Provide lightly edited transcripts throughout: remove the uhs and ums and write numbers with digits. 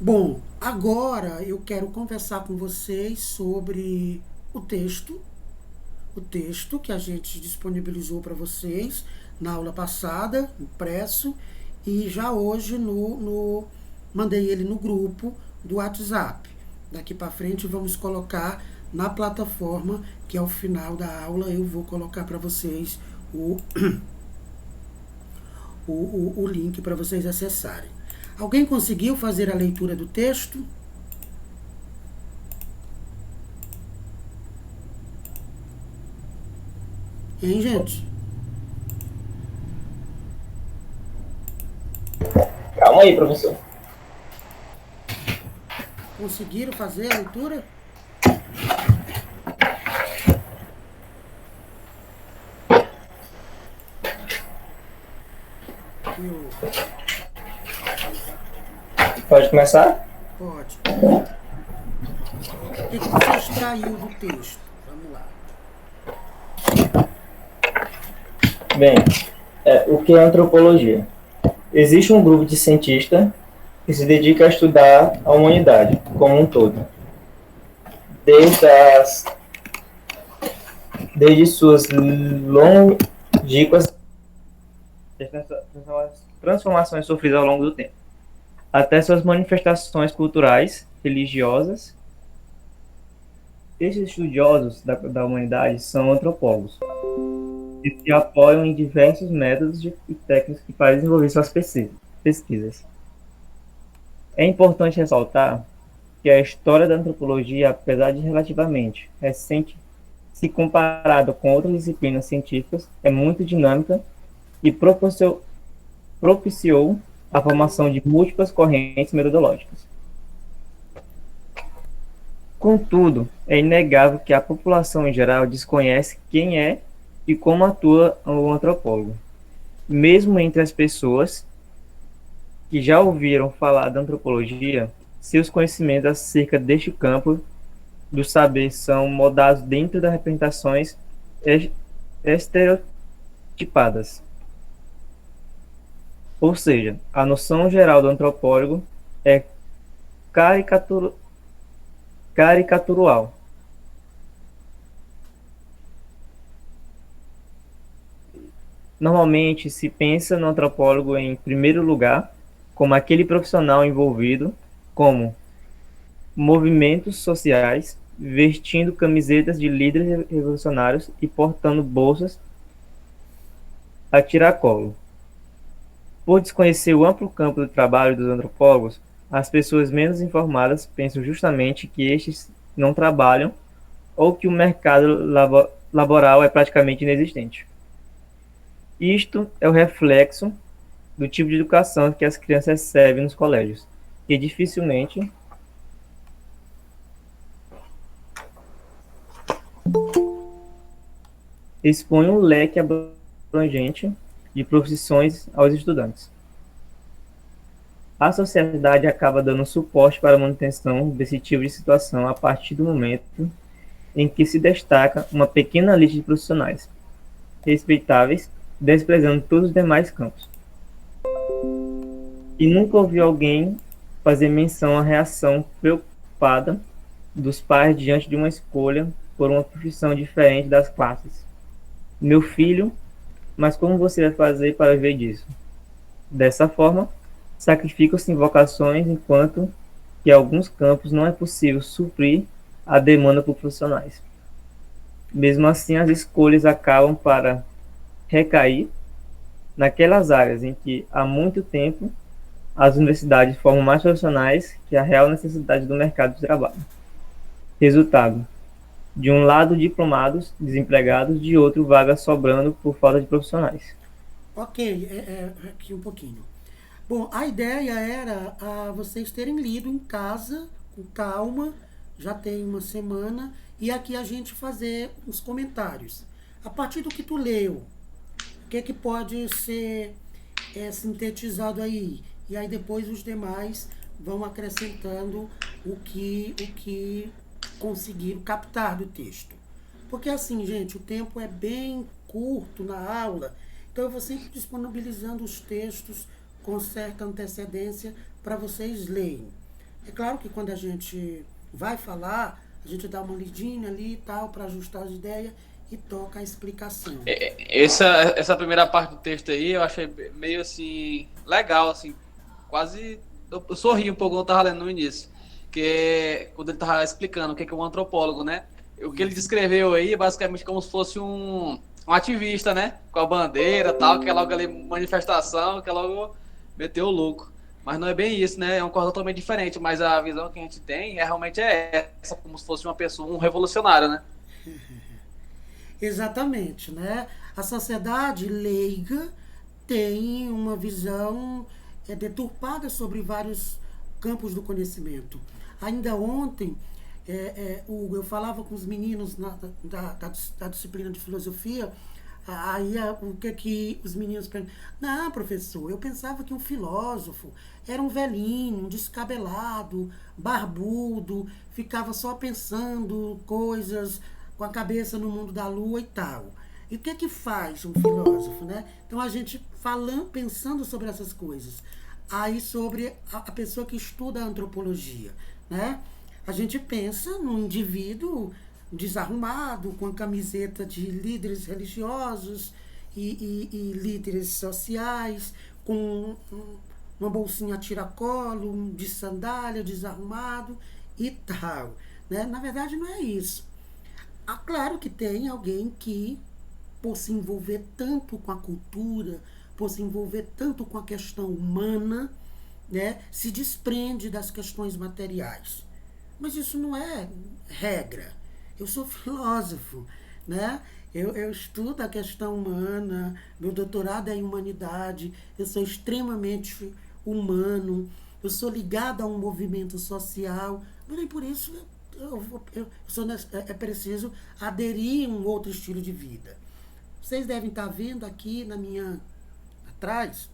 Bom, agora eu quero conversar com vocês sobre o texto, o texto que a gente disponibilizou para vocês na aula passada, impresso, e já hoje mandei ele no grupo do WhatsApp. Daqui para frente vamos colocar na plataforma que ao final da aula eu vou colocar para vocês o, o link para vocês acessarem. Alguém conseguiu fazer a leitura do texto? Hein, gente? Calma aí, professor. Conseguiram fazer a leitura? Que houve? Pode começar? Pode. O que você extraiu do texto? Vamos lá. Bem, o que é antropologia? Existe um grupo de cientistas que se dedica a estudar a humanidade como um todo, desde, as, desde suas longínquas transformações sofridas ao longo do tempo, até suas manifestações culturais, religiosas. Esses estudiosos da humanidade são antropólogos, que se apoiam em diversos métodos e técnicas para desenvolver suas pesquisas. É importante ressaltar que a história da antropologia, apesar de relativamente recente, se comparada com outras disciplinas científicas, é muito dinâmica e propiciou a formação de múltiplas correntes metodológicas. Contudo, é inegável que a população em geral desconhece quem é e como atua o antropólogo. Mesmo entre as pessoas que já ouviram falar da antropologia, seus conhecimentos acerca deste campo do saber são moldados dentro das representações estereotipadas. Ou seja, a noção geral do antropólogo é caricatural. Normalmente se pensa no antropólogo em primeiro lugar como aquele profissional envolvido como movimentos sociais, vestindo camisetas de líderes revolucionários e portando bolsas a tiracolo. Por desconhecer o amplo campo do trabalho dos antropólogos, as pessoas menos informadas pensam justamente que estes não trabalham ou que o mercado laboral é praticamente inexistente. Isto é o reflexo do tipo de educação que as crianças recebem nos colégios, que dificilmente expõe um leque abrangente de profissões aos estudantes. A sociedade acaba dando suporte para a manutenção desse tipo de situação a partir do momento em que se destaca uma pequena lista de profissionais respeitáveis, desprezando todos os demais campos. E nunca ouvi alguém fazer menção à reação preocupada dos pais diante de uma escolha por uma profissão diferente das classes. Meu filho, mas como você vai fazer para ver disso? Dessa forma, sacrificam-se vocações enquanto que em alguns campos não é possível suprir a demanda por profissionais. Mesmo assim, as escolhas acabam para recair naquelas áreas em que há muito tempo as universidades formam mais profissionais que a real necessidade do mercado de trabalho. Resultado: de um lado diplomados desempregados, de outro vagas sobrando por falta de profissionais. Ok, aqui um pouquinho. Bom, a ideia era vocês terem lido em casa, com calma, já tem uma semana, e aqui a gente fazer os comentários. A partir do que tu leu, o que pode ser sintetizado aí? E aí depois os demais vão acrescentando o que conseguiram captar do texto. Porque assim, gente, o tempo é bem curto na aula, então eu vou sempre disponibilizando os textos com certa antecedência para vocês lerem. É claro que quando a gente vai falar, a gente dá uma lidinha ali e tal, para ajustar as ideias e toca a explicação. Essa primeira parte do texto aí eu achei meio assim, legal, assim, quase. Eu sorri um pouco quando eu tava lendo no início. Que quando ele tava explicando o que é um antropólogo, né? O que ele descreveu aí é basicamente como se fosse um ativista, né? Com a bandeira e tal, que é logo ali manifestação, que é logo meteu o louco. Mas não é bem isso, né? É um corpo totalmente diferente. Mas a visão que a gente tem realmente é essa, como se fosse uma pessoa, um revolucionário, né? Exatamente, né? A sociedade leiga tem uma visão deturpada sobre vários campos do conhecimento. Ainda ontem, Hugo, eu falava com os meninos da disciplina de filosofia, aí o que os meninos perguntam? Não, professor, eu pensava que um filósofo era um velhinho, um descabelado, barbudo, ficava só pensando coisas com a cabeça no mundo da lua e tal. E o que faz um filósofo, né? Então a gente falando, pensando sobre essas coisas. Aí sobre a pessoa que estuda a antropologia, né? A gente pensa num indivíduo desarrumado, com a camiseta de líderes religiosos e líderes sociais, com uma bolsinha a tiracolo, de sandália, desarrumado e tal. Né? Na verdade, não é isso. Claro que tem alguém que, por se envolver tanto com a cultura, por se envolver tanto com a questão humana, né, se desprende das questões materiais. Mas isso não é regra. Eu sou filósofo, né? Eu estudo a questão humana, meu doutorado é em humanidade, eu sou extremamente humano, eu sou ligado a um movimento social, mas nem por isso é preciso aderir a um outro estilo de vida. Vocês devem estar vendo aqui na minha atrás,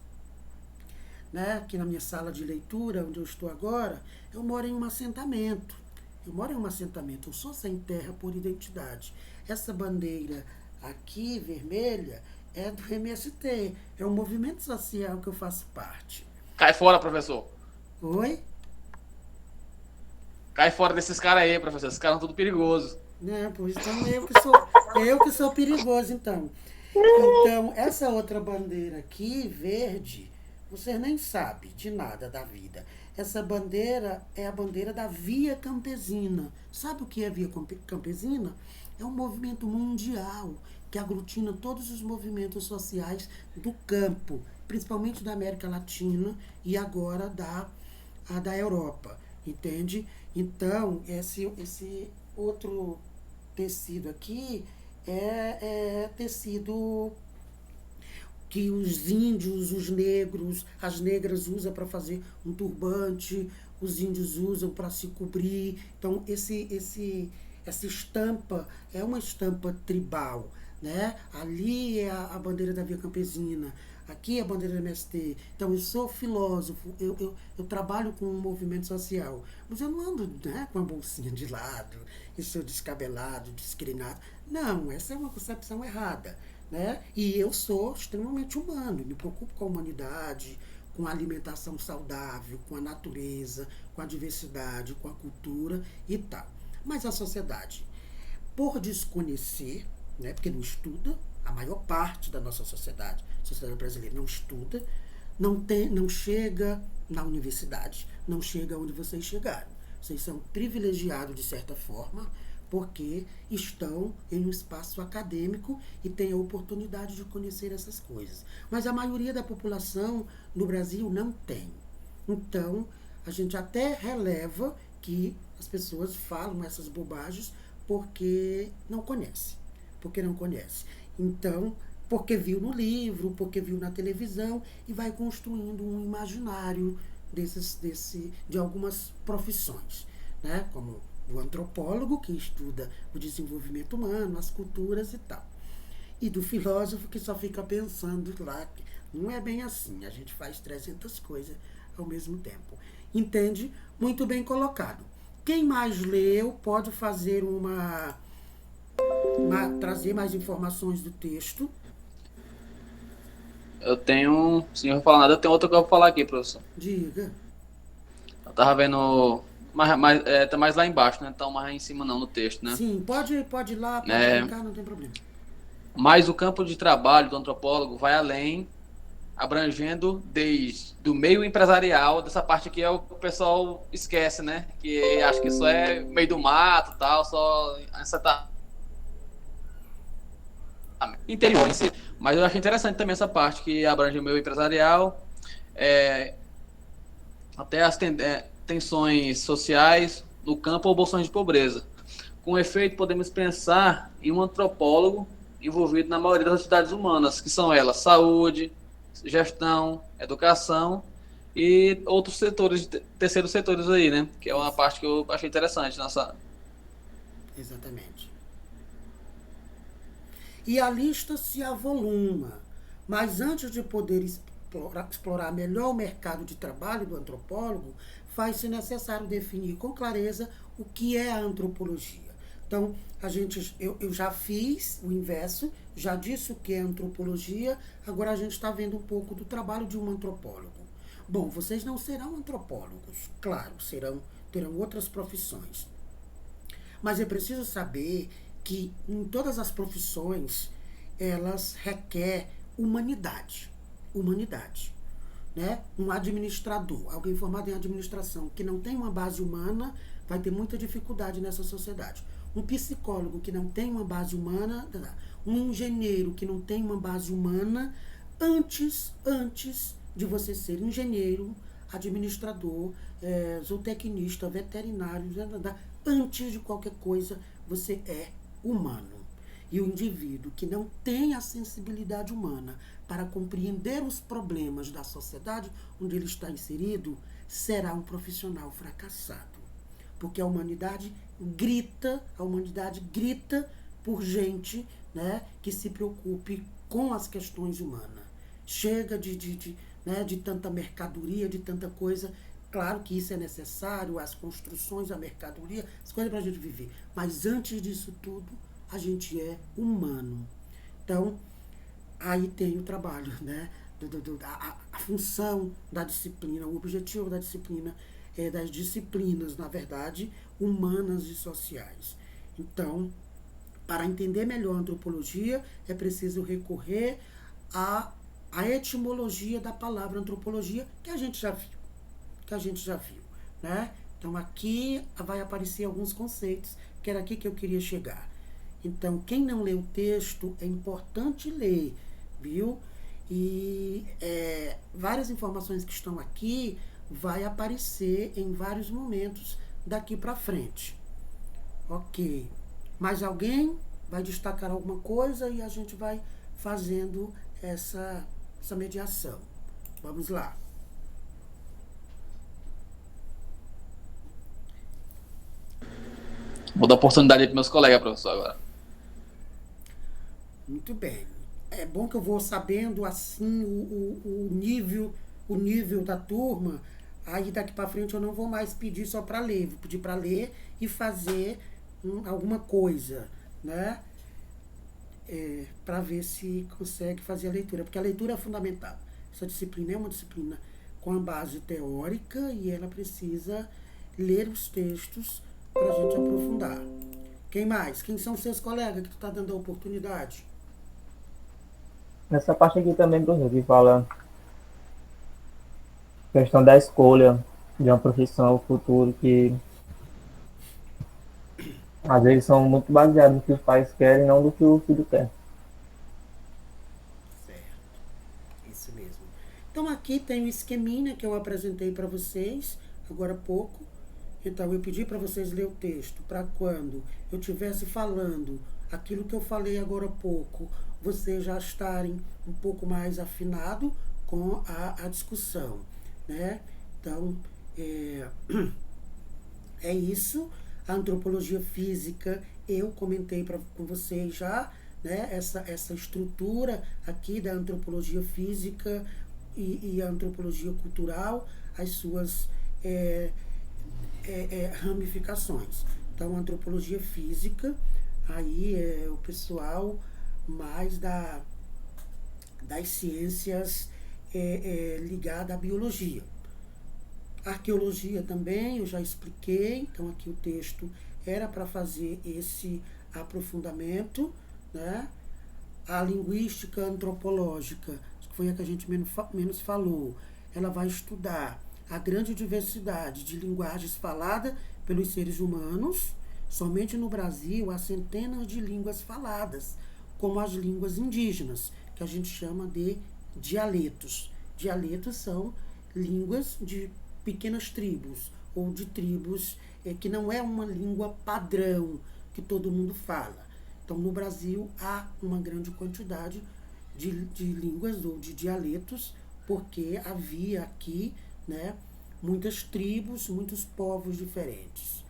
né, aqui na minha sala de leitura, onde eu estou agora, eu moro em um assentamento. Eu sou sem terra por identidade. Essa bandeira aqui, vermelha, é do MST. É um movimento social que eu faço parte. Cai fora, professor. Oi? Cai fora desses caras aí, professor. Esses caras são tudo perigosos. Não, pois então eu que sou perigoso, então. Então, essa outra bandeira aqui, verde, você nem sabe de nada da vida. Essa bandeira é a bandeira da Via Campesina. Sabe o que é Via Campesina? É um movimento mundial que aglutina todos os movimentos sociais do campo, principalmente da América Latina e agora da Europa, entende? Então, esse outro tecido aqui é tecido que os índios, os negros, as negras usam para fazer um turbante, os índios usam para se cobrir. Então, essa estampa é uma estampa tribal, né? Ali é a bandeira da Via Campesina, aqui é a bandeira do MST. Então, eu sou filósofo, eu trabalho com um movimento social, mas eu não ando, né, com a bolsinha de lado, eu sou descabelado, discriminado. Não, essa é uma concepção errada. Né? E eu sou extremamente humano, me preocupo com a humanidade, com a alimentação saudável, com a natureza, com a diversidade, com a cultura e tal. Mas a sociedade, por desconhecer, né, porque não estuda, a maior parte da nossa sociedade, a sociedade brasileira não estuda, não chega na universidade, não chega onde vocês chegaram. Vocês são privilegiados de certa forma, porque estão em um espaço acadêmico e têm a oportunidade de conhecer essas coisas. Mas a maioria da população no Brasil não tem. Então, a gente até releva que as pessoas falam essas bobagens porque não conhece. Então, porque viu no livro, porque viu na televisão e vai construindo um imaginário de algumas profissões, né? Como o antropólogo, que estuda o desenvolvimento humano, as culturas e tal. E do filósofo, que só fica pensando lá. Não é bem assim, a gente faz 300 coisas ao mesmo tempo. Entende? Muito bem colocado. Quem mais leu pode fazer trazer mais informações do texto. Eu tenho, se não vou falar nada, eu tenho outra que eu vou falar aqui, professor. Diga. Eu tava vendo, tá mais lá embaixo, né? Então mais em cima não, no texto, né? Sim, pode ir lá, pode É, clicar, não tem problema. mas o campo de trabalho do antropólogo vai além, abrangendo desde do meio empresarial, dessa parte aqui é o que o pessoal esquece, né? Que acha que isso é meio do mato, tal, só essa interior em si. Mas eu achei interessante também essa parte que abrange o meio empresarial, é, até as tensões sociais no campo ou bolsões de pobreza. Com efeito, podemos pensar em um antropólogo envolvido na maioria das atividades humanas, que são elas saúde, gestão, educação e outros setores, terceiros setores aí, né? Que é uma parte que eu achei interessante nessa. Exatamente. E a lista se avoluma. Mas antes de poder explorar melhor o mercado de trabalho do antropólogo, faz-se necessário definir com clareza o que é a antropologia. Então, eu já fiz o inverso, já disse o que é antropologia, agora a gente está vendo um pouco do trabalho de um antropólogo. Bom, vocês não serão antropólogos, claro, terão outras profissões. Mas é preciso saber que em todas as profissões elas requerem humanidade. Humanidade. Né? Um administrador, alguém formado em administração, que não tem uma base humana, vai ter muita dificuldade nessa sociedade. Um psicólogo que não tem uma base humana, um engenheiro que não tem uma base humana, antes de você ser engenheiro, administrador, zootecnista, veterinário, antes de qualquer coisa, você é humano. E o indivíduo que não tem a sensibilidade humana para compreender os problemas da sociedade onde ele está inserido, será um profissional fracassado. Porque a humanidade grita por gente, né, que se preocupe com as questões humanas. Chega de tanta mercadoria, de tanta coisa. Claro que isso é necessário, as construções, a mercadoria, as coisas para a gente viver. Mas antes disso tudo, a gente é humano. Então, aí tem o trabalho, né? A função da disciplina, o objetivo da disciplina é das disciplinas, na verdade, humanas e sociais. Então, para entender melhor a antropologia, é preciso recorrer à etimologia da palavra antropologia, que a gente já viu, né? Então, aqui vai aparecer alguns conceitos, que era aqui que eu queria chegar. Então, quem não lê o texto, é importante ler, viu? E várias informações que estão aqui vai aparecer em vários momentos daqui para frente. Ok. Mais alguém vai destacar alguma coisa e a gente vai fazendo essa mediação. Vamos lá. Vou dar oportunidade para meus colegas, professor, agora. Muito bem. É bom que eu vou sabendo assim o nível da turma. Aí daqui para frente eu não vou mais pedir só para ler, vou pedir para ler e fazer alguma coisa, né? Para ver se consegue fazer a leitura, porque a leitura é fundamental. Essa disciplina é uma disciplina com a base teórica e ela precisa ler os textos para a gente aprofundar. Quem mais? Quem são seus colegas que tu está dando a oportunidade? Nessa parte aqui também, professor, que fala questão da escolha de uma profissão futuro, que às vezes são muito baseados no que os pais querem, não do que o filho quer. Certo, isso mesmo. Então aqui tem o esqueminha que eu apresentei para vocês agora há pouco. Então eu pedi para vocês ler o texto para quando eu estivesse falando aquilo que eu falei agora há pouco, vocês já estarem um pouco mais afinado com a discussão, né? Então é isso. A antropologia física, eu comentei com vocês já, né? Essa estrutura aqui da antropologia física e a antropologia cultural, as suas ramificações. Então, a antropologia física, aí é o pessoal mais das ciências ligada à biologia. Arqueologia também, eu já expliquei, então aqui o texto era para fazer esse aprofundamento, né? A linguística antropológica, que foi a que a gente menos falou, ela vai estudar a grande diversidade de linguagens faladas pelos seres humanos. Somente no Brasil há centenas de línguas faladas, como as línguas indígenas, que a gente chama de dialetos. Dialetos são línguas de pequenas tribos, ou de tribos que não é uma língua padrão que todo mundo fala. Então, no Brasil, há uma grande quantidade de línguas ou de dialetos, porque havia aqui, né, muitas tribos, muitos povos diferentes.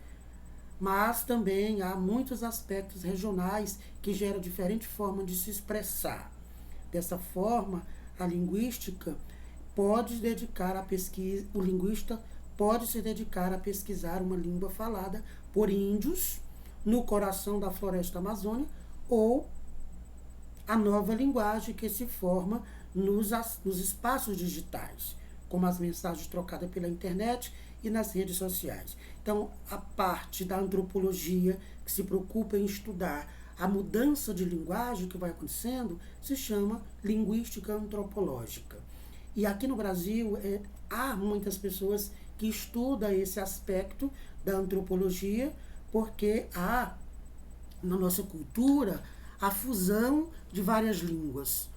Mas também há muitos aspectos regionais que geram diferente forma de se expressar. Dessa forma, a linguística pode dedicar a pesquisa, o linguista pode se dedicar a pesquisar uma língua falada por índios no coração da floresta amazônica, ou a nova linguagem que se forma nos espaços digitais, como as mensagens trocadas pela internet e nas redes sociais. Então, a parte da antropologia que se preocupa em estudar a mudança de linguagem que vai acontecendo se chama linguística antropológica. E aqui no Brasil há muitas pessoas que estudam esse aspecto da antropologia, porque há na nossa cultura a fusão de várias línguas.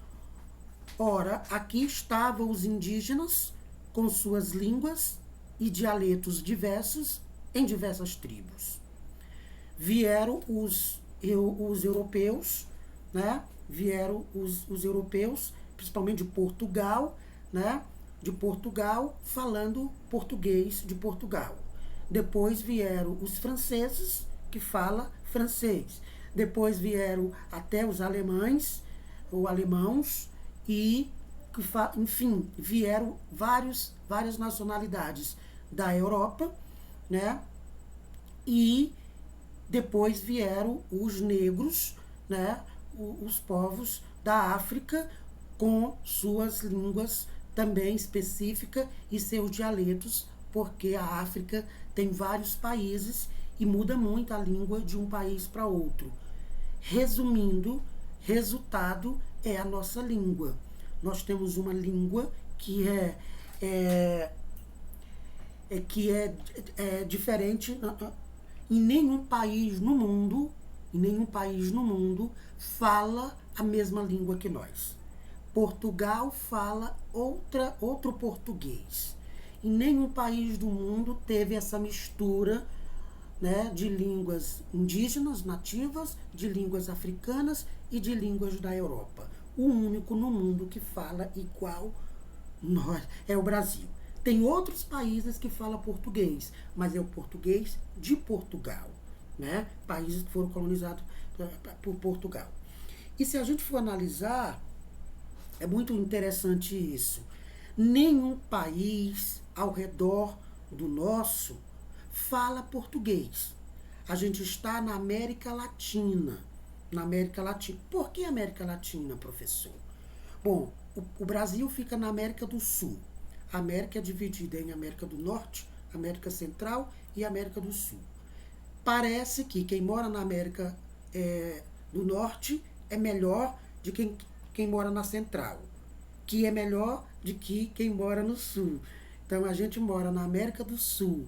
Ora, aqui estavam os indígenas com suas línguas e dialetos diversos em diversas tribos. Vieram os europeus, né? Vieram os europeus, principalmente de Portugal, né? De Portugal, falando português de Portugal. Depois vieram os franceses, que falam francês. Depois vieram até os alemães, ou alemãos, e, enfim, vieram várias nacionalidades da Europa, né? E depois vieram os negros, né? Os povos da África, com suas línguas também específicas e seus dialetos, porque a África tem vários países e muda muito a língua de um país para outro. Resumindo, resultado é a nossa língua. Nós temos uma língua que é diferente. Em nenhum país no mundo, fala a mesma língua que nós. Portugal fala outro português. Em nenhum país do mundo teve essa mistura, né, de línguas indígenas nativas, de línguas africanas e de línguas da Europa. O único no mundo que fala igual nós é o Brasil. Tem outros países que falam português, mas é o português de Portugal, né? Países que foram colonizados por Portugal. E se a gente for analisar, é muito interessante isso. Nenhum país ao redor do nosso fala português. A gente está na América Latina. Na América Latina. Por que América Latina, professor? Bom, o Brasil fica na América do Sul. A América é dividida em América do Norte, América Central e América do Sul. Parece que quem mora na América do Norte é melhor de quem mora na Central, que é melhor de que quem mora no Sul. Então a gente mora na América do Sul.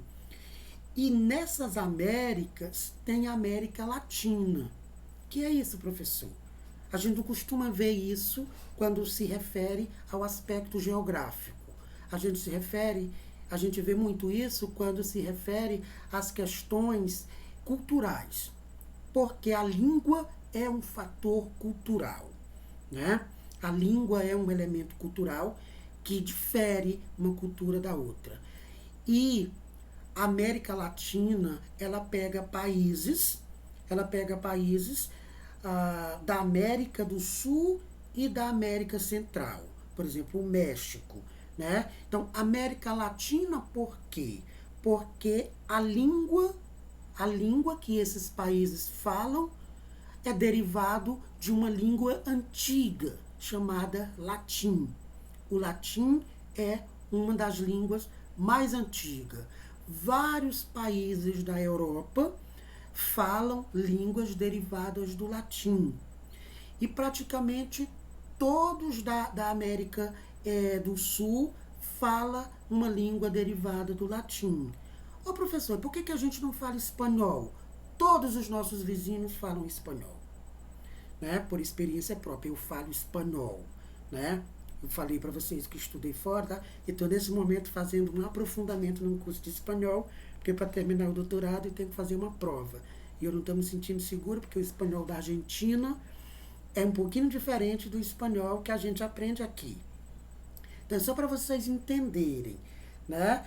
E nessas Américas tem a América Latina. Que é isso, professor? A gente não costuma ver isso quando se refere ao aspecto geográfico. A gente vê muito isso quando se refere às questões culturais. Porque a língua é um fator cultural, né? A língua é um elemento cultural que difere uma cultura da outra. E a América Latina, ela pega países da América do Sul e da América Central. Por exemplo, o México, né? Então, América Latina, por quê? Porque a língua que esses países falam é derivado de uma língua antiga chamada latim. O latim é uma das línguas mais antiga. Vários países da Europa falam línguas derivadas do latim. E praticamente todos da América do Sul fala uma língua derivada do latim. Ô professor, por que a gente não fala espanhol? Todos os nossos vizinhos falam espanhol. Né? Por experiência própria, eu falo espanhol. Né? Eu falei para vocês que estudei fora, tá? E estou nesse momento fazendo um aprofundamento num curso de espanhol, porque para terminar o doutorado eu tenho que fazer uma prova. E eu não estou me sentindo seguro, porque o espanhol da Argentina é um pouquinho diferente do espanhol que a gente aprende aqui. Então, só para vocês entenderem, né?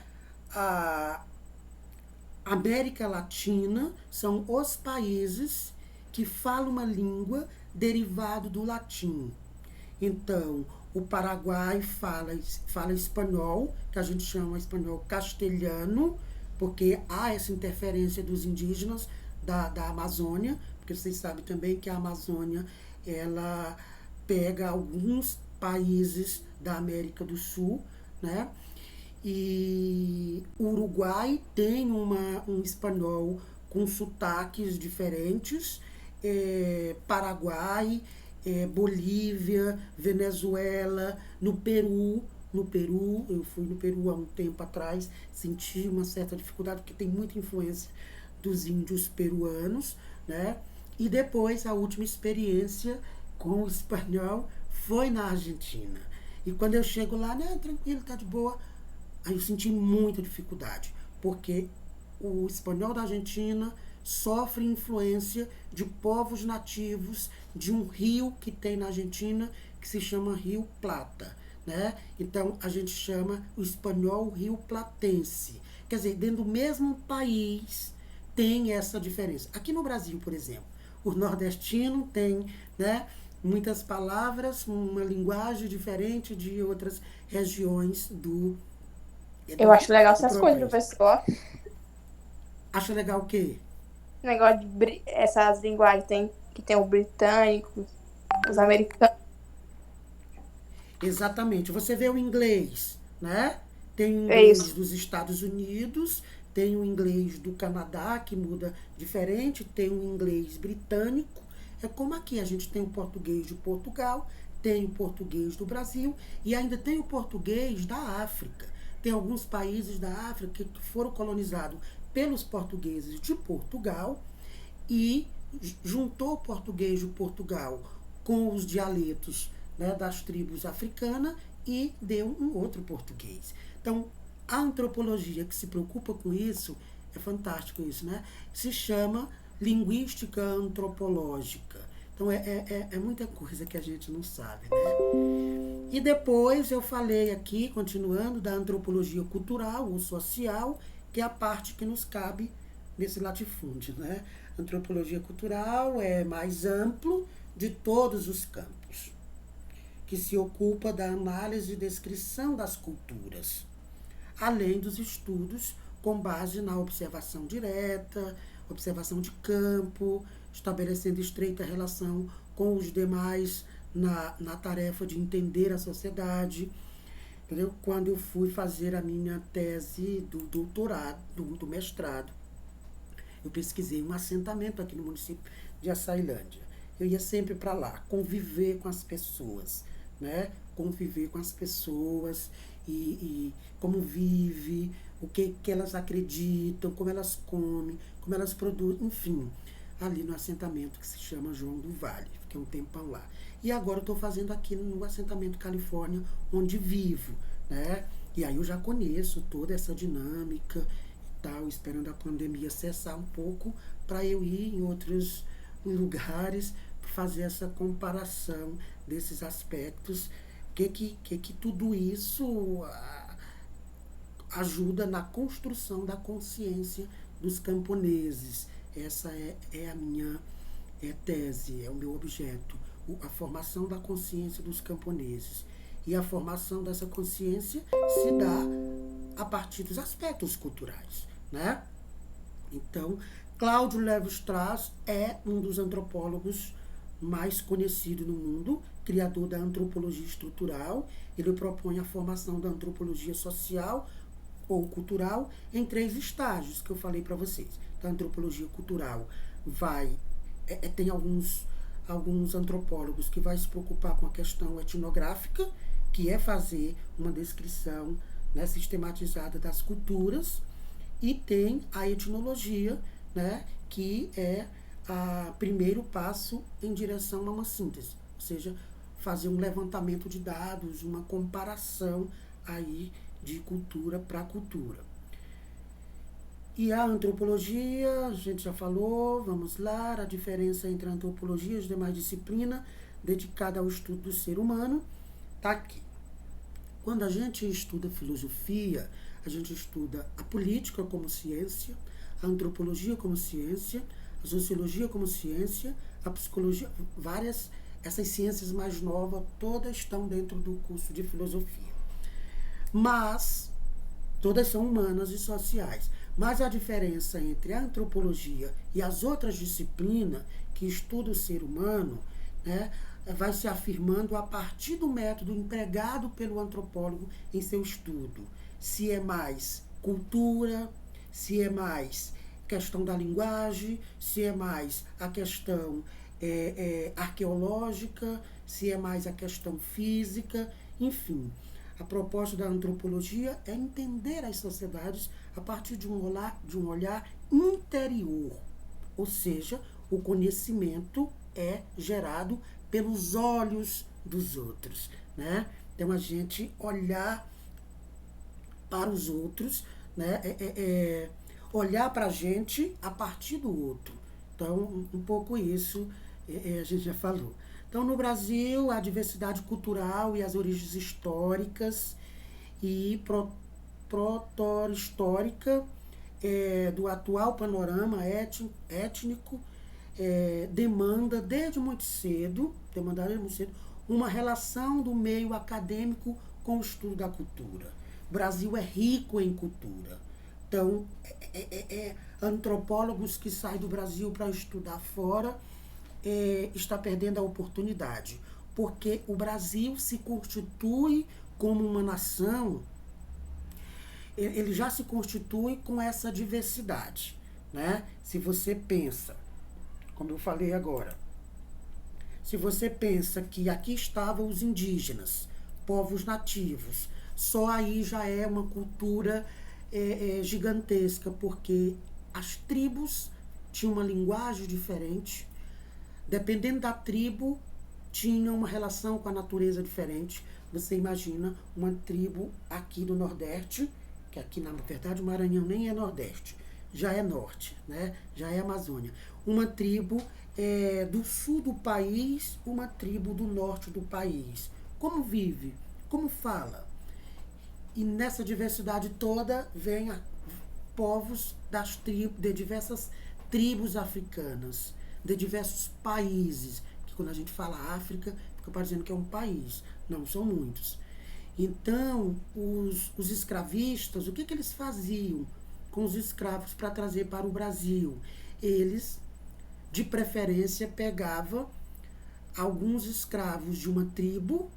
A América Latina são os países que falam uma língua derivada do latim. Então, o Paraguai fala espanhol, que a gente chama espanhol castelhano, porque há essa interferência dos indígenas da Amazônia, porque vocês sabem também que a Amazônia ela pega alguns países da América do Sul, né? E o Uruguai tem um espanhol com sotaques diferentes, Paraguai, Bolívia, Venezuela, no Peru, eu fui no Peru há um tempo atrás, senti uma certa dificuldade, porque tem muita influência dos índios peruanos, né? E depois, a última experiência com o espanhol foi na Argentina. E quando eu chego lá, né, tranquilo, tá de boa, aí eu senti muita dificuldade, porque o espanhol da Argentina sofre influência de povos nativos de um rio que tem na Argentina, que se chama Rio Plata, né? Então, a gente chama o espanhol rio platense. Quer dizer, dentro do mesmo país tem essa diferença. Aqui no Brasil, por exemplo, o nordestino tem, né, muitas palavras, uma linguagem diferente de outras regiões do Eu acho legal essas coisas, professor. Acha legal o quê? O negócio de essas linguagens que tem o britânico, os americanos. Exatamente. Você vê o inglês, né? Tem o inglês isso. dos Estados Unidos, tem o inglês do Canadá, que muda diferente, tem o inglês britânico. É como aqui, a gente tem o português de Portugal, tem o português do Brasil e ainda tem o português da África. Tem alguns países da África que foram colonizados pelos portugueses de Portugal e juntou o português de Portugal com os dialetos, né, das tribos africanas e deu um outro português. Então, a antropologia que se preocupa com isso, é fantástico isso, né? Se chama linguística antropológica. Então, é muita coisa que a gente não sabe, né? E depois eu falei aqui, continuando, da antropologia cultural ou social, que é a parte que nos cabe nesse latifúndio, né? Antropologia cultural é mais amplo de todos os campos, que se ocupa da análise e descrição das culturas, além dos estudos com base na observação direta, observação de campo, estabelecendo estreita relação com os demais na tarefa de entender a sociedade. Entendeu? Quando eu fui fazer a minha tese do doutorado, do mestrado, eu pesquisei um assentamento aqui no município de Açailândia. Eu ia sempre para lá, conviver com as pessoas, né? Conviver com as pessoas e como vive, o que elas acreditam, como elas comem, como elas produzem, enfim, ali no assentamento que se chama João do Vale. Fiquei um tempão lá. E agora eu estou fazendo aqui no assentamento Califórnia, onde vivo, né? E aí eu já conheço toda essa dinâmica e tal, esperando a pandemia cessar um pouco, para eu ir em outros lugares, fazer essa comparação desses aspectos, que tudo isso ajuda na construção da consciência dos camponeses. Essa é a minha tese, é o meu objeto, a formação da consciência dos camponeses. E a formação dessa consciência se dá a partir dos aspectos culturais, né? Então, Cláudio Lévi-Strauss é um dos antropólogos mais conhecidos no mundo, criador da antropologia estrutural. Ele propõe a formação da antropologia social ou cultural em 3 estágios que eu falei para vocês. Então, a antropologia cultural tem alguns antropólogos que vai se preocupar com a questão etnográfica, que é fazer uma descrição, né, sistematizada das culturas, e tem a etnologia, né, que é o primeiro passo em direção a uma síntese, ou seja, fazer um levantamento de dados, uma comparação aí de cultura para cultura. E a antropologia, a gente já falou, vamos lá, a diferença entre a antropologia e as demais disciplinas dedicada ao estudo do ser humano, está aqui. Quando a gente estuda filosofia, a gente estuda a política como ciência, a antropologia como ciência, a sociologia como ciência, a psicologia, essas ciências mais novas, todas estão dentro do curso de filosofia. Mas, todas são humanas e sociais. Mas a diferença entre a antropologia e as outras disciplinas que estudam o ser humano, né, vai se afirmando a partir do método empregado pelo antropólogo em seu estudo. Se é mais cultura, se é mais questão da linguagem, se é mais a questão arqueológica, se é mais a questão física, enfim. A proposta da antropologia é entender as sociedades a partir de um olhar interior, ou seja, o conhecimento é gerado pelos olhos dos outros, né? Então, a gente olhar para os outros, né? Olhar para a gente a partir do outro. Então, um pouco isso a gente já falou. Então, no Brasil, a diversidade cultural e as origens históricas e proto-histórica do atual panorama étnico demanda desde muito cedo uma relação do meio acadêmico com o estudo da cultura. O Brasil é rico em cultura. Então, antropólogos que saem do Brasil para estudar fora está perdendo a oportunidade, porque o Brasil se constitui como uma nação, ele já se constitui com essa diversidade, né? Se você pensa, como eu falei agora, se você pensa que aqui estavam os indígenas, povos nativos, só aí já é uma cultura gigantesca, porque as tribos tinham uma linguagem diferente, dependendo da tribo, tinha uma relação com a natureza diferente. Você imagina uma tribo aqui do Nordeste, que aqui na verdade o Maranhão nem é Nordeste, já é Norte, né? Já é Amazônia. Uma tribo do sul do país, uma tribo do norte do país. Como vive? Como fala? E nessa diversidade toda vem povos de diversas tribos africanas, de diversos países, que quando a gente fala África, fica parecendo que é um país. Não, são muitos. Então, os escravistas, o que eles faziam com os escravos para trazer para o Brasil? Eles, de preferência, pegavam alguns escravos de uma tribo,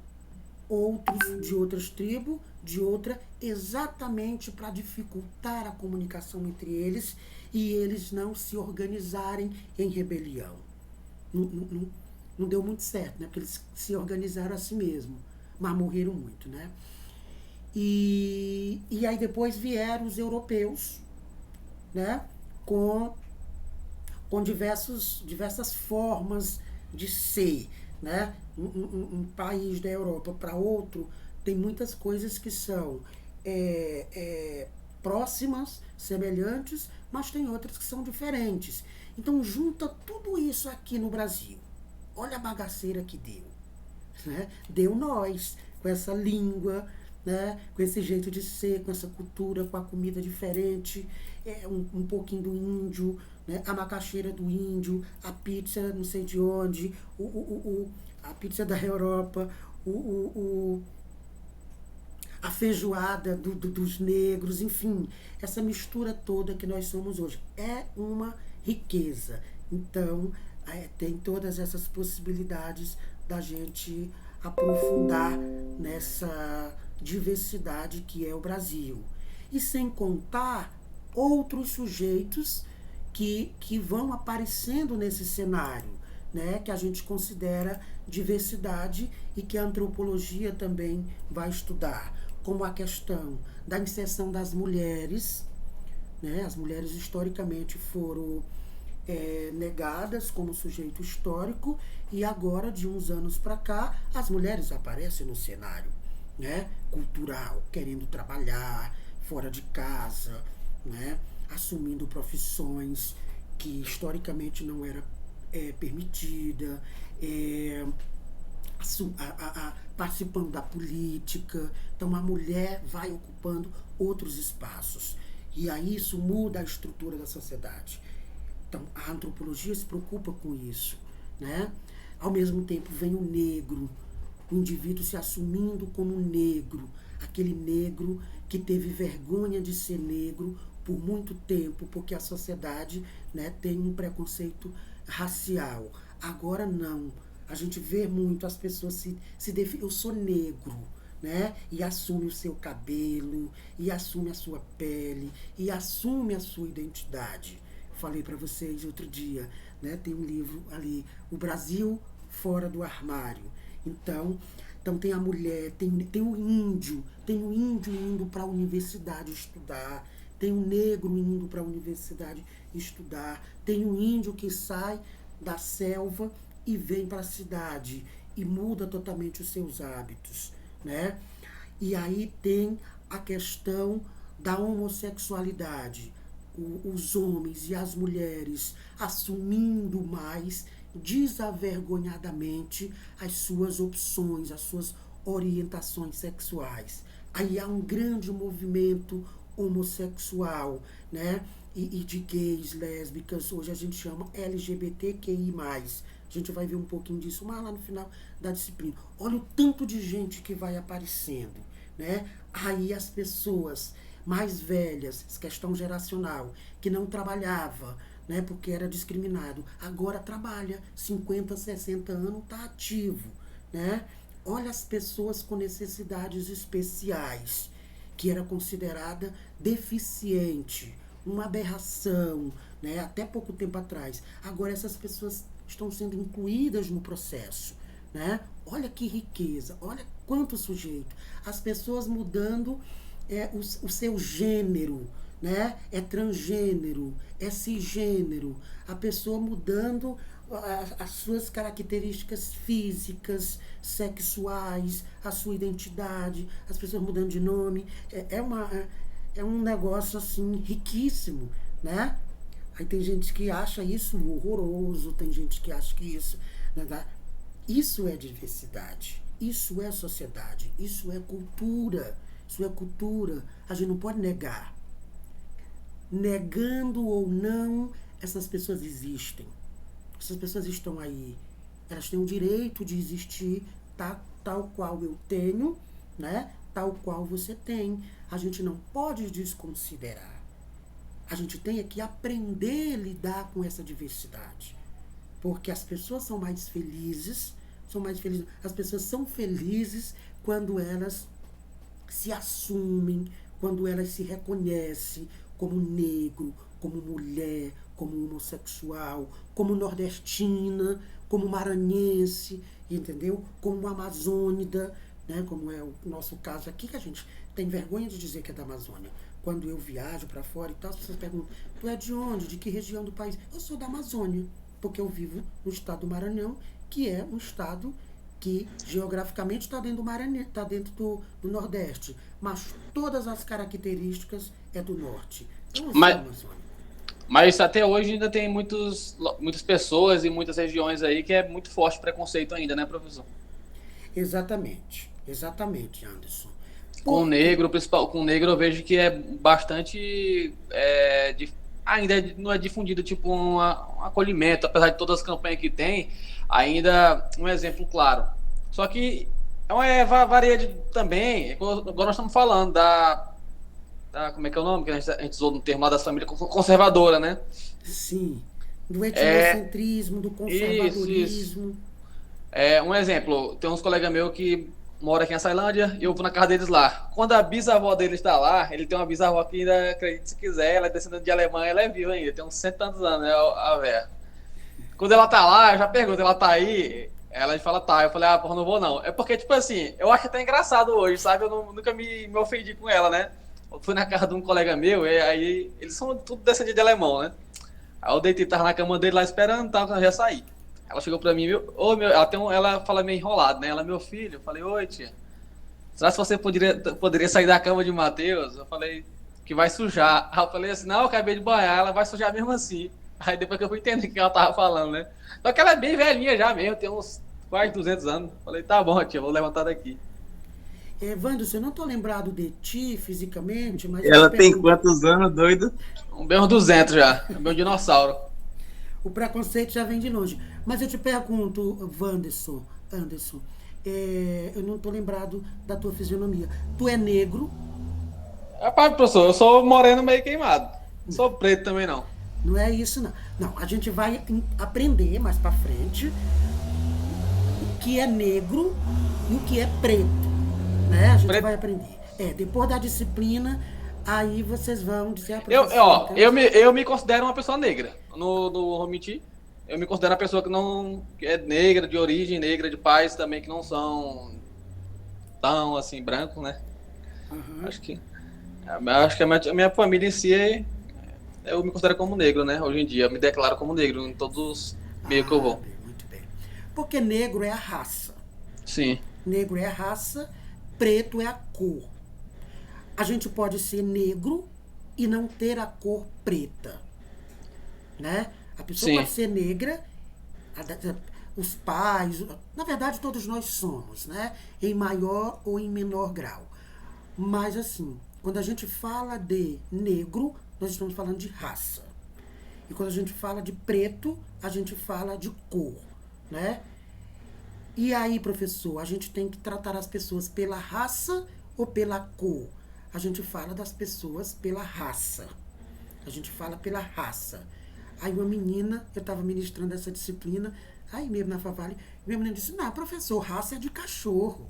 outros de outras tribos, de outra, exatamente para dificultar a comunicação entre eles e eles não se organizarem em rebelião. Não deu muito certo, né? Porque eles se organizaram a si mesmos, mas morreram muito, né? E aí depois vieram os europeus, né? Com diversas formas de ser, né? Um país da Europa para outro tem muitas coisas que são próximas, semelhantes, mas tem outras que são diferentes. Então junta tudo isso aqui no Brasil. Olha a bagaceira que deu, né? Deu nós, com essa língua, né? Com esse jeito de ser, com essa cultura, com a comida diferente, um pouquinho do índio, né? A macaxeira do índio, a pizza não sei de onde, a pizza da Europa, a feijoada dos negros, enfim, essa mistura toda que nós somos hoje. É uma riqueza. Então, tem todas essas possibilidades da gente aprofundar nessa diversidade que é o Brasil. E sem contar outros sujeitos que vão aparecendo nesse cenário, né, que a gente considera diversidade e que a antropologia também vai estudar, como a questão da inserção das mulheres, né, as mulheres historicamente foram negadas como sujeito histórico e agora, de uns anos para cá, as mulheres aparecem no cenário, né, cultural, querendo trabalhar fora de casa, né, assumindo profissões que historicamente não era permitida, participando da política. Então a mulher vai ocupando outros espaços. E aí isso muda a estrutura da sociedade. Então a antropologia se preocupa com isso, né? Ao mesmo tempo vem o negro, o indivíduo se assumindo como negro, aquele negro que teve vergonha de ser negro por muito tempo, porque a sociedade, né, tem um preconceito racial. Agora não. A gente vê muito as pessoas se definem, eu sou negro, né? E assume o seu cabelo, e assume a sua pele, e assume a sua identidade. Falei para vocês outro dia, né? Tem um livro ali, O Brasil Fora do Armário. Então tem a mulher, tem o índio indo para a universidade estudar, tem o negro indo para a universidade estudar, tem o índio que sai da selva e vem para a cidade e muda totalmente os seus hábitos, né? E aí tem a questão da homossexualidade, os homens e as mulheres assumindo mais desavergonhadamente as suas opções, as suas orientações sexuais. Aí há um grande movimento homossexual, né? E de gays, lésbicas, hoje a gente chama LGBTQI+. A gente vai ver um pouquinho disso mais lá no final da disciplina. Olha o tanto de gente que vai aparecendo, né? Aí as pessoas mais velhas, questão geracional, que não trabalhava, né, porque era discriminado, agora trabalha, 50, 60 anos, está ativo, né? Olha as pessoas com necessidades especiais, que era considerada deficiente, uma aberração, né, até pouco tempo atrás. Agora essas pessoas estão sendo incluídas no processo, né? Olha que riqueza, olha quanto sujeito. As pessoas mudando o seu gênero, né? É transgênero, é cisgênero. A pessoa mudando as suas características físicas, sexuais, a sua identidade, as pessoas mudando de nome. É um negócio assim riquíssimo, né? Aí tem gente que acha isso horroroso, tem gente que acha que isso... Né? Isso é diversidade, isso é sociedade, isso é cultura, a gente não pode negar. Negando ou não, essas pessoas existem, essas pessoas estão aí, elas têm o direito de existir, tal qual eu tenho, né? Tal qual você tem. A gente não pode desconsiderar. A gente tem que aprender a lidar com essa diversidade. Porque as pessoas são mais felizes. As pessoas são felizes quando elas se assumem, quando elas se reconhecem como negro, como mulher, como homossexual, como nordestina, como maranhense, entendeu? Como amazônida, né? Como é o nosso caso aqui, que a gente tem vergonha de dizer que é da Amazônia. Quando eu viajo para fora e tal, as pessoas perguntam, tu é de onde? De que região do país? Eu sou da Amazônia, porque eu vivo no estado do Maranhão, que é um estado que geograficamente está dentro do Maranhão, está dentro do Nordeste, mas todas as características é do Norte. Então, mas até hoje ainda tem muitas pessoas e muitas regiões aí que é muito forte o preconceito ainda, né, professor? Exatamente, Anderson. Com o negro, principal, com o negro eu vejo que é bastante ainda não é difundido tipo um acolhimento, apesar de todas as campanhas que tem, ainda um exemplo claro. Só que varia também, agora nós estamos falando da como é que é o nome que a gente usou no termo lá das famílias conservadora, né? Sim, do etnocentrismo, do conservadorismo. Isso. Um exemplo, tem uns colegas meus que mora aqui em Açailândia e eu vou na casa deles lá. Quando a bisavó dele está lá, ele tem uma bisavó que ainda, acredite se quiser, ela é descendente de alemã, ela é viva ainda, tem uns 100 e tantos anos, né, a véia. Quando ela tá lá, eu já pergunto, ela tá aí? Ela fala, tá. Eu falei, porra, não vou não. É porque, tipo assim, eu acho até engraçado hoje, sabe? Nunca me ofendi com ela, né? Eu fui na casa de um colega meu, e aí eles são tudo descendente de alemão, né? Aí eu deitei, tava na cama dele lá esperando, tal, quando eu já saí. Ela chegou pra mim, ela fala meio enrolado, né? Ela, meu filho, eu falei, oi, tia. Será que você poderia sair da cama de Matheus? Eu falei, que vai sujar. Aí eu falei assim, não, eu acabei de banhar, ela vai sujar mesmo assim. Aí depois que eu fui entender o que ela tava falando, né? Só que ela é bem velhinha já mesmo, tem uns quase 200 anos. Falei, tá bom, tia, vou levantar daqui. Wanderson, eu não tô lembrado de ti fisicamente, mas... Ela tem quantos anos, doido? Bem uns 200 já, é meu dinossauro. O preconceito já vem de longe. Mas eu te pergunto, Anderson, eu não tô lembrado da tua fisionomia. Tu é negro? Rapaz, professor, eu sou moreno meio queimado. Não sou preto também, não. Não é isso, não. Não, a gente vai aprender mais pra frente o que é negro e o que é preto. Né? A gente vai aprender. Depois da disciplina, aí vocês vão dizer a professora. Eu me considero uma pessoa negra. No vou mentir. Eu me considero uma pessoa que é negra, de origem negra, de pais também que não são tão assim brancos, né? Uhum. Acho que a minha família em si eu me considero como negro, né? Hoje em dia, eu me declaro como negro em todos os meios que eu vou. Muito bem. Porque negro é a raça. Sim. Negro é a raça, preto é a cor. A gente pode ser negro e não ter a cor preta. Né? A pessoa Sim. pode ser negra, os pais, na verdade todos nós somos, né? Em maior ou em menor grau. Mas assim, quando a gente fala de negro, nós estamos falando de raça. E quando a gente fala de preto, a gente fala de cor, né? E aí, professor, a gente tem que tratar as pessoas pela raça ou pela cor? A gente fala das pessoas pela raça. A gente fala pela raça. Aí uma menina, eu estava ministrando essa disciplina, aí mesmo na Favale, minha menina disse, não, professor, raça é de cachorro.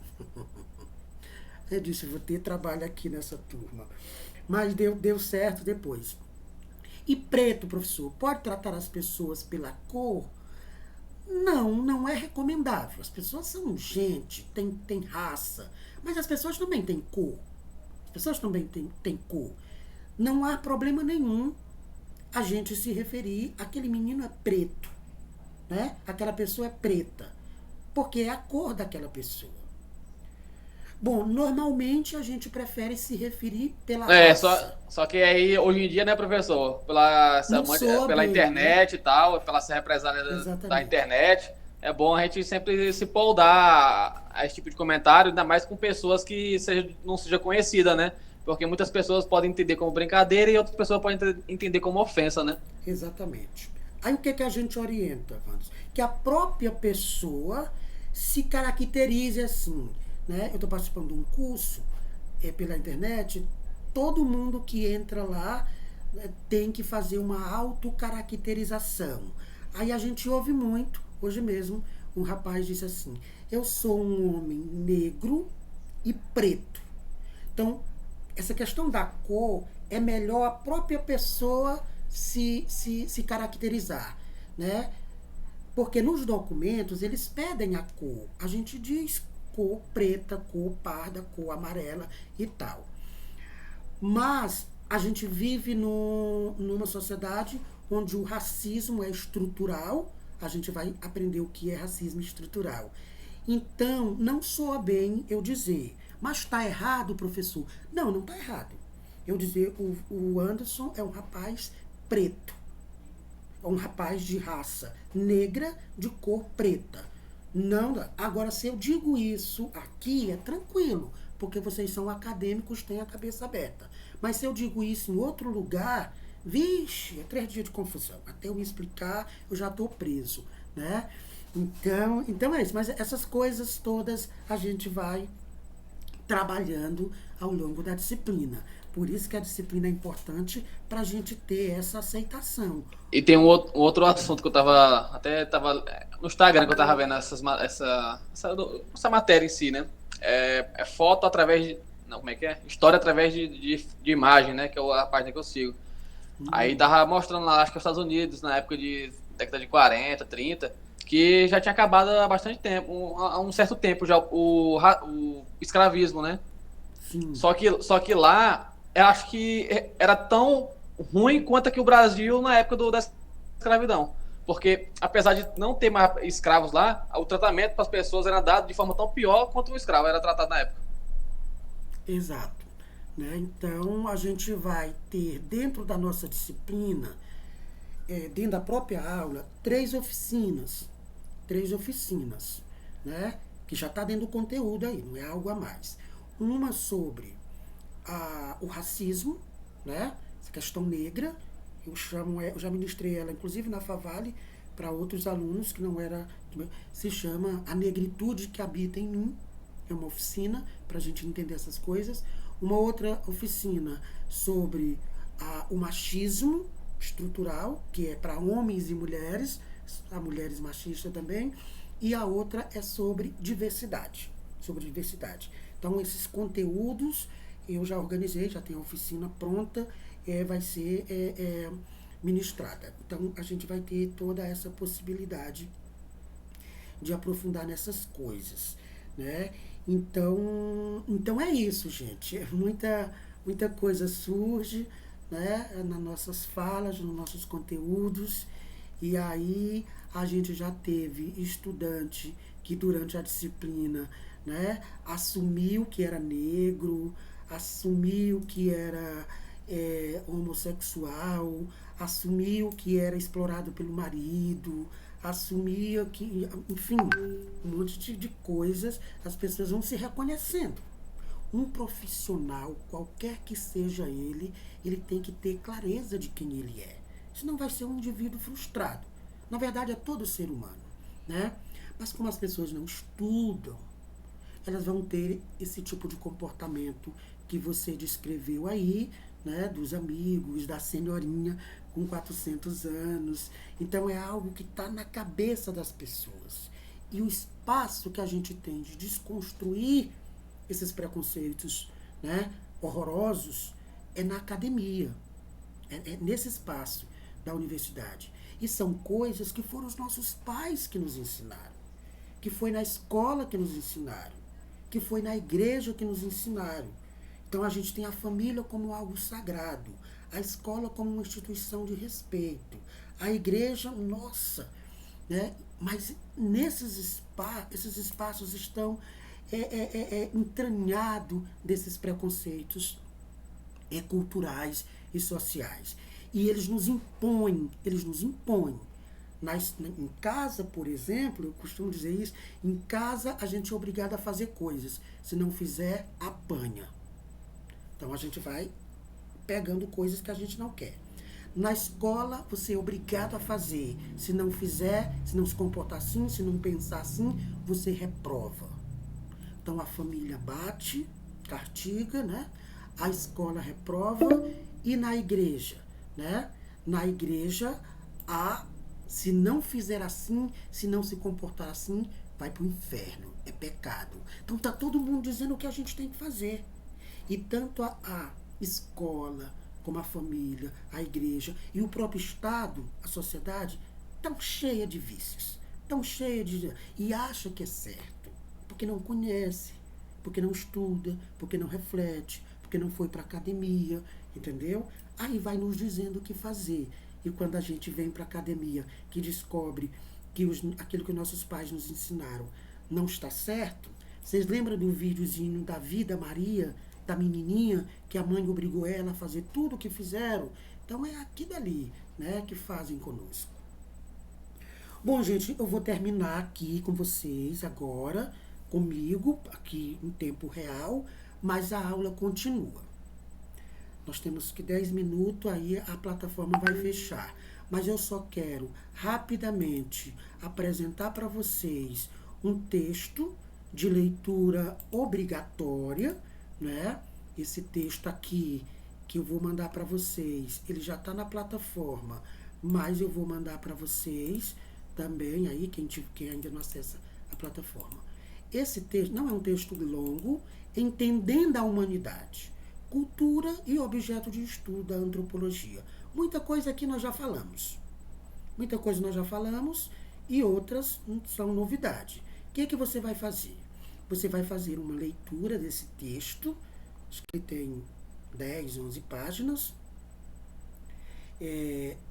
Eu disse, vou ter trabalho aqui nessa turma. Mas deu certo depois. E preto, professor, pode tratar as pessoas pela cor? Não é recomendável. As pessoas são gente, tem raça, mas as pessoas também têm cor. As pessoas também têm cor. Não há problema nenhum a gente se referir, aquele menino é preto, né? Aquela pessoa é preta, porque é a cor daquela pessoa. Bom, normalmente a gente prefere se referir pela raça. Só que aí, hoje em dia, né, professor, pela internet e tal, pela ser represália da internet, é bom a gente sempre se poldar a esse tipo de comentário, ainda mais com pessoas que não seja conhecida, né? Porque muitas pessoas podem entender como brincadeira e outras pessoas podem entender como ofensa, né? Exatamente. Aí o que a gente orienta, Wanderson? Que a própria pessoa se caracterize assim, né? Eu estou participando de um curso pela internet, todo mundo que entra lá tem que fazer uma autocaracterização. Aí a gente ouve muito, hoje mesmo, um rapaz disse assim, eu sou um homem negro e preto. Então, essa questão da cor é melhor a própria pessoa se caracterizar, né? Porque nos documentos eles pedem a cor. A gente diz cor preta, cor parda, cor amarela e tal. Mas a gente vive numa sociedade onde o racismo é estrutural. A gente vai aprender o que é racismo estrutural. Então, não soa bem eu dizer, mas está errado, professor? Não está errado. Eu dizer, o Anderson é um rapaz preto. É um rapaz de raça negra, de cor preta. Não, agora, se eu digo isso aqui, é tranquilo, porque vocês são acadêmicos, têm a cabeça aberta. Mas se eu digo isso em outro lugar, vixe, é 3 dias de confusão. Até eu me explicar, eu já estou preso, né? Então é isso. Mas essas coisas todas a gente vai trabalhando ao longo da disciplina. Por isso que a disciplina é importante para a gente ter essa aceitação. E tem um outro assunto que eu tava no Instagram, que eu tava vendo essa matéria em si, né? é foto através de... Não, como é que é? História através de imagem, né? Que é a página que eu sigo. Aí tava mostrando lá, acho que os Estados Unidos, na época de década de 40, 30, que já tinha acabado há bastante tempo, há um certo tempo já, o escravismo, né? Sim. Só que lá, eu acho que era tão ruim quanto aqui o Brasil na época da escravidão. Porque, apesar de não ter mais escravos lá, o tratamento para as pessoas era dado de forma tão pior quanto o escravo era tratado na época. Exato. Né? Então, a gente vai ter, dentro da nossa disciplina, dentro da própria aula, três oficinas. Três oficinas, né? Que já está dentro do conteúdo aí, não é algo a mais. Uma sobre o racismo, né? Essa questão negra. Eu já ministrei ela, inclusive na Favale, para outros alunos que não era. Se chama A Negritude que Habita em Mim. É uma oficina para a gente entender essas coisas. Uma outra oficina sobre o machismo estrutural, que é para homens e mulheres, a mulheres machistas também, e a outra é sobre diversidade. Sobre diversidade. Então, esses conteúdos eu já organizei, já tenho a oficina pronta, vai ser ministrada. Então, a gente vai ter toda essa possibilidade de aprofundar nessas coisas, né? Então é isso, gente. Muita coisa surge, né, nas nossas falas, nos nossos conteúdos. E aí a gente já teve estudante que durante a disciplina, né, assumiu que era negro, assumiu que era homossexual, assumiu que era explorado pelo marido, assumia que, enfim, um monte de coisas, as pessoas vão se reconhecendo. Um profissional, qualquer que seja ele tem que ter clareza de quem ele é. Senão vai ser um indivíduo frustrado. Na verdade, é todo ser humano, né? Mas como as pessoas não estudam, elas vão ter esse tipo de comportamento que você descreveu aí, né? Dos amigos, da senhorinha com 400 anos. Então é algo que está na cabeça das pessoas. E o espaço que a gente tem de desconstruir esses preconceitos, né, horrorosos é na academia. É nesse espaço da universidade. E são coisas que foram os nossos pais que nos ensinaram. Que foi na escola que nos ensinaram. Que foi na igreja que nos ensinaram. Então a gente tem a família como algo sagrado. A escola como uma instituição de respeito. A igreja, nossa, né? Mas esses espaços estão entranhados desses preconceitos culturais e sociais. E eles nos impõem. Em casa, por exemplo, eu costumo dizer isso, em casa a gente é obrigado a fazer coisas. Se não fizer, apanha. Então a gente vai pegando coisas que a gente não quer. Na escola, você é obrigado a fazer. Se não fizer, se não se comportar assim, se não pensar assim, você reprova. Então a família bate, castiga, né? A escola reprova. E na igreja, né? Na igreja, se não fizer assim, se não se comportar assim, vai para o inferno. É pecado. Então tá todo mundo dizendo o que a gente tem que fazer. E tanto a escola, como a família, a igreja e o próprio Estado, a sociedade, tão cheia de vícios, tão cheia e acha que é certo, porque não conhece, porque não estuda, porque não reflete, porque não foi para academia, entendeu? Aí vai nos dizendo o que fazer. E quando a gente vem para academia, que descobre que aquilo que nossos pais nos ensinaram não está certo, vocês lembram do videozinho da Vida Maria, da menininha, que a mãe obrigou ela a fazer tudo o que fizeram? Então é aquilo ali, né, que fazem conosco. Bom, gente, eu vou terminar aqui com vocês agora, comigo, aqui em tempo real, mas a aula continua. Nós temos que 10 minutos, aí a plataforma vai fechar. Mas eu só quero rapidamente apresentar para vocês um texto de leitura obrigatória, né? Esse texto aqui que eu vou mandar para vocês, ele já está na plataforma, mas eu vou mandar para vocês também, aí quem ainda não acessa a plataforma. Esse texto não é um texto longo, entendendo a humanidade, cultura e objeto de estudo da antropologia. Muita coisa aqui nós já falamos. Muita coisa nós já falamos e outras são novidade. O que você vai fazer? Você vai fazer uma leitura desse texto, acho que tem 10, 11 páginas,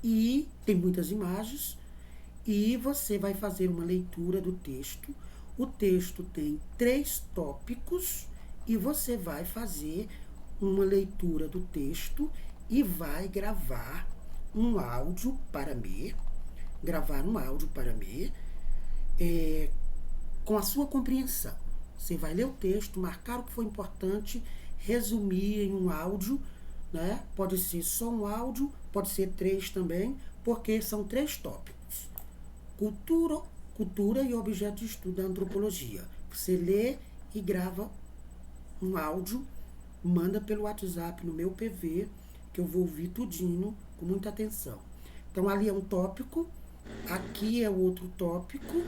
e tem muitas imagens, e você vai fazer uma leitura do texto. O texto tem 3 tópicos e você vai fazer uma leitura do texto e vai gravar um áudio para mim, com a sua compreensão. Você vai ler o texto, marcar o que foi importante, resumir em um áudio, né? Pode ser só um áudio, pode ser 3 também, porque são 3 tópicos. Cultura e objeto de estudo da antropologia. Você lê e grava um áudio, manda pelo WhatsApp no meu PV, que eu vou ouvir tudinho com muita atenção. Então, ali é um tópico, aqui é outro tópico.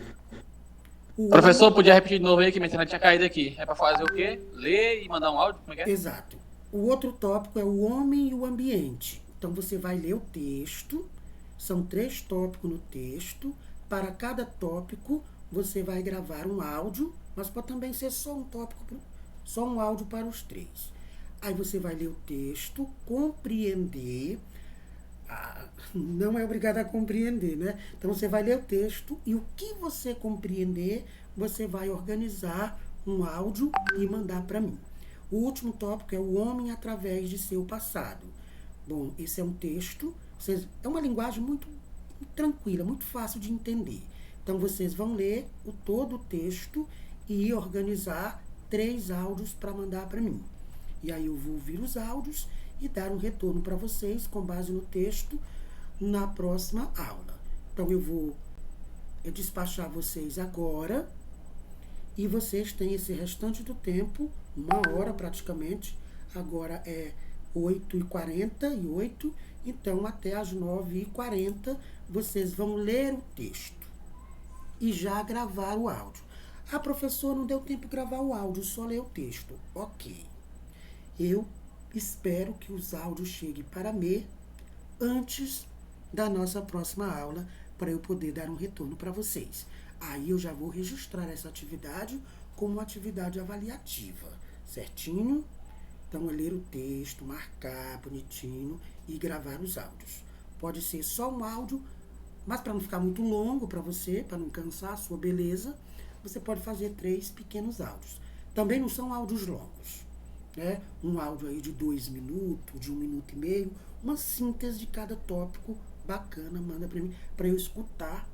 Professor, podia repetir de novo aí que minha internet tinha caído aqui. É para fazer o quê? Ler e mandar um áudio? Como é que é? Exato. O outro tópico é o homem e o ambiente. Então, você vai ler o texto, são 3 tópicos no texto. Para cada tópico, você vai gravar um áudio, mas pode também ser só um tópico, só um áudio para os 3. Aí você vai ler o texto, compreender. Não é obrigado a compreender, né? Então você vai ler o texto e o que você compreender, você vai organizar um áudio e mandar para mim. O último tópico é o homem através de seu passado. Bom, esse é um texto, é uma linguagem muito tranquila, muito fácil de entender. Então vocês vão ler todo o texto e organizar 3 áudios para mandar para mim. E aí eu vou ouvir os áudios e dar um retorno para vocês com base no texto na próxima aula. Então eu vou despachar vocês agora e vocês têm esse restante do tempo, 1 hora praticamente, agora é 8h48, então até as 9h40 vocês vão ler o texto e já gravar o áudio. Ah, professor, não deu tempo de gravar o áudio, só ler o texto. Ok. Eu espero que os áudios cheguem para mim antes da nossa próxima aula, para eu poder dar um retorno para vocês. Aí eu já vou registrar essa atividade como uma atividade avaliativa, certinho? Então, é ler o texto, marcar bonitinho e gravar os áudios. Pode ser só um áudio, mas para não ficar muito longo para você, para não cansar a sua beleza, você pode fazer 3 pequenos áudios. Também não são áudios longos, né? Um áudio aí de 2 minutos, de 1 minuto e meio, uma síntese de cada tópico bacana, manda para mim, para eu escutar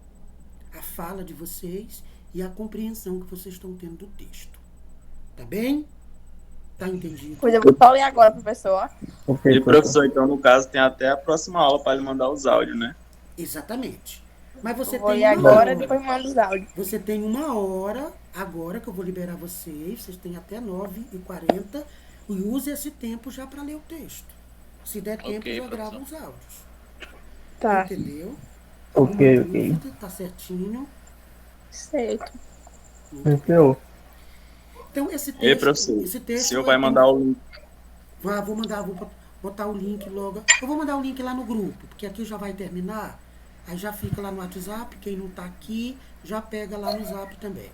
a fala de vocês e a compreensão que vocês estão tendo do texto. Tá bem? Tá entendido? Pois eu vou só ler agora, professor. Ok, E professor, então no caso tem até a próxima aula para ele mandar os áudios, né? Exatamente. Mas você Vou ler tem uma agora, hora. depois mando os áudios. Você tem 1 hora agora que eu vou liberar vocês. Vocês têm até 9h40 e use esse tempo já para ler o texto. Se der tempo, Ok, já grava professor. os áudios. Tá, Entendeu? Ok, Alguma ok. dúvida? Tá certinho. certo. Entendeu? Então, esse Ei, texto. professor, Esse o texto senhor vai mandar o link. Vou mandar, vou botar o link logo. Eu vou mandar o link lá no grupo, porque aqui já vai terminar. Aí já fica lá no WhatsApp. Quem não tá aqui, já pega lá no Zap também.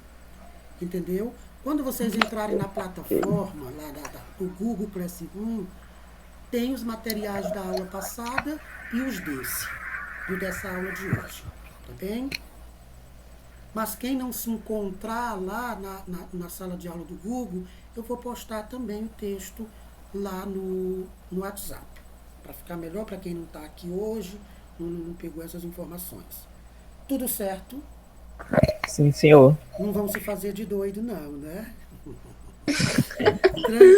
Entendeu? Quando vocês entrarem na plataforma lá do Google Classroom, tem os materiais da aula passada e os dessa aula de hoje. Tá bem? Mas quem não se encontrar lá na sala de aula do Google, eu vou postar também o texto lá no WhatsApp. Para ficar melhor para quem não está aqui hoje, não pegou essas informações. Tudo certo? Sim, senhor. Não vão se fazer de doido, não, né?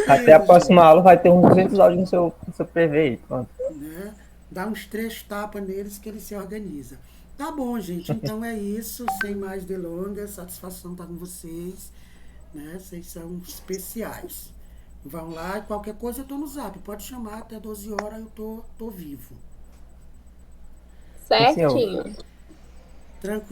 Até a próxima aula vai ter uns 200 áudios no seu PV aí. Pronto. Né? Dá uns 3 tapas neles que ele se organiza. Tá bom, gente. Então é isso. Sem mais delongas. Satisfação estar com vocês. Né? Vocês são especiais. Vão lá e qualquer coisa eu tô no Zap. Pode chamar até 12 horas, eu tô vivo. Certinho. Tranquilo.